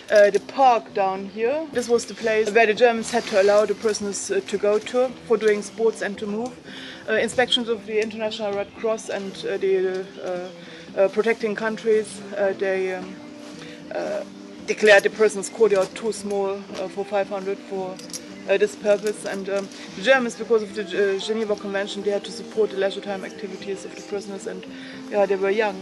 the park down here. This was the place where the Germans had to allow the prisoners to go to for doing sports and to move. Inspections of the International Red Cross and the protecting countries, they declared the prisoners' courtyard too small for 500 for this purpose. And the Germans, because of the Geneva Convention, they had to support the leisure time activities of the prisoners, and yeah, they were young.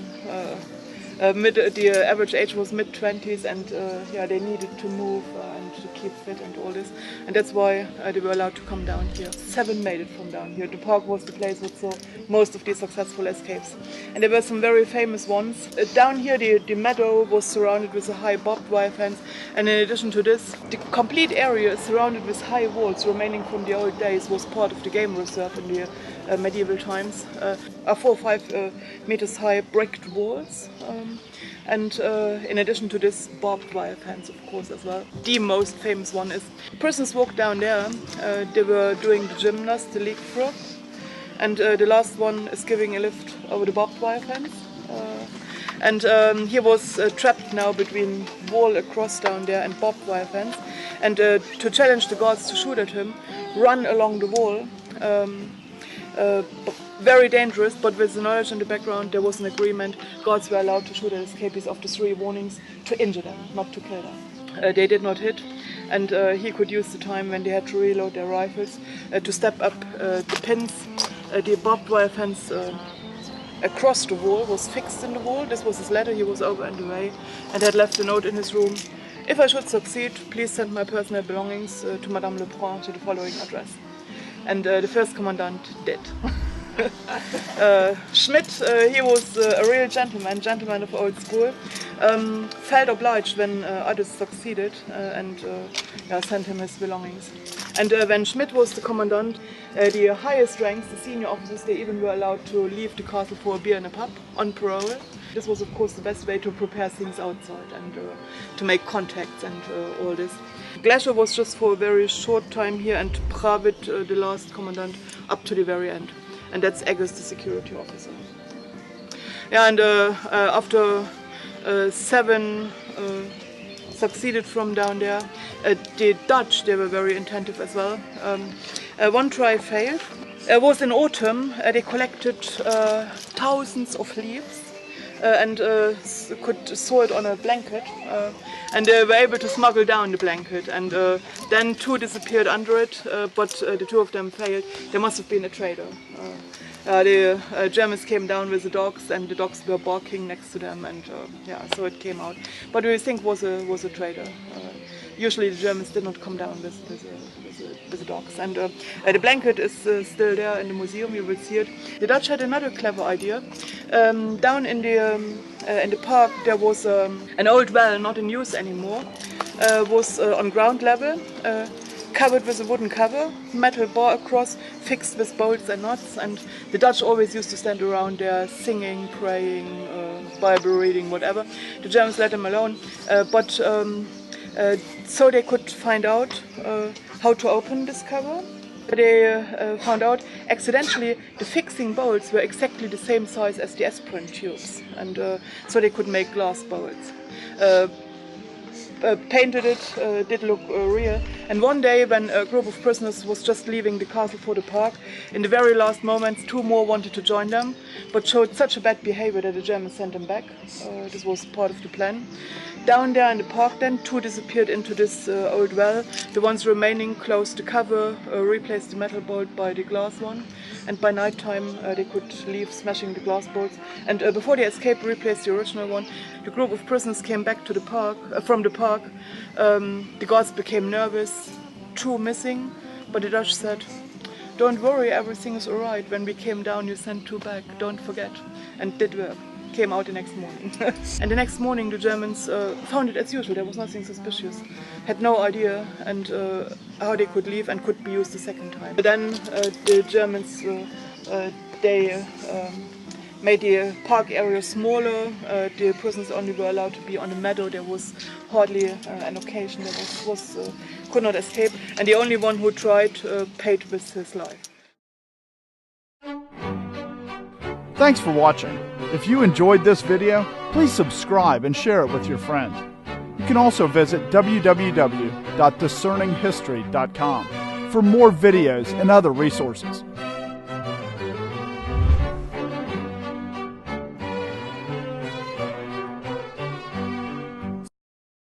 The average age was mid-20s, and yeah, they needed to move and to keep fit and all this, and that's why they were allowed to come down here. 7 made it from down here. The park was the place that saw most of these successful escapes, and there were some very famous ones. Down here the meadow was surrounded with a high barbed wire fence, and in addition to this, the complete area is surrounded with high walls remaining from the old days, was part of the game reserve in the medieval times. 4 or 5 meters high bricked walls. And in addition to this, barbed wire fence, of course, as well. The most famous one is prisoners walked down there. They were doing the gymnast, the leapfrog, and the last one is giving a lift over the barbed wire fence. And he was trapped now between wall across down there and barbed wire fence. And to challenge the guards to shoot at him, run along the wall. Very dangerous, but with the knowledge in the background, there was an agreement. Guards were allowed to shoot at escapees after 3 warnings to injure them, not to kill them. They did not hit, and he could use the time when they had to reload their rifles to step up the pins. The barbed wire fence across the wall was fixed in the wall. This was his letter. He was over and away and had left a note in his room. If I should succeed, please send my personal belongings to Madame Lebrun to the following address. And the first commandant did. Schmidt, he was a real gentleman of old school, felt obliged when others succeeded and yeah, sent him his belongings. And when Schmidt was the commandant, the highest ranks, the senior officers, they even were allowed to leave the castle for a beer in a pub on parole. This was of course the best way to prepare things outside and to make contacts and all this. Glasher was just for a very short time here, and Pravit, the last commandant, up to the very end. And that's Eggers, the security officer. Yeah, and after 7 succeeded from down there, the Dutch, they were very attentive as well. One try failed. It was in autumn. They collected thousands of leaves and could sew it on a blanket. And they were able to smuggle down the blanket, and then 2 disappeared under it, but the 2 of them failed. There must have been a traitor. The Germans came down with the dogs, and the dogs were barking next to them, and yeah, so it came out. But we think was a traitor. Usually the Germans did not come down with the dogs. And the blanket is still there in the museum, you will see it. The Dutch had another clever idea. Down in the park there was an old well, not in use anymore, was on ground level, covered with a wooden cover, metal bar across, fixed with bolts and nuts, and the Dutch always used to stand around there singing, praying, Bible reading, whatever. The Germans let them alone, but so they could find out how to open this cover. They found out accidentally the fixing bolts were exactly the same size as the aspirin tubes, and so they could make glass bolts. Painted it, did look real. And one day when a group of prisoners was just leaving the castle for the park, in the very last moments 2 more wanted to join them, but showed such a bad behavior that the Germans sent them back. This was part of the plan. Down there in the park then, 2 disappeared into this old well. The ones remaining closed the cover, replaced the metal bolt by the glass one, and by night time they could leave smashing the glass bolts. And before they escaped, replaced the original one. The group of prisoners came back to the park, from the park. The guards became nervous, 2 missing, but the Dutch said, "Don't worry, everything is alright. When we came down you sent 2 back, don't forget." And did work. Came out the next morning. And the next morning the Germans found it as usual. There was nothing suspicious. Had no idea and how they could leave and could be used a second time. But then the Germans they made the park area smaller. The prisoners only were allowed to be on a meadow. There was hardly an occasion. There could not escape. And the only one who tried paid with his life. Thanks for watching. If you enjoyed this video, please subscribe and share it with your friends. can also visit www.discerninghistory.com for more videos and other resources.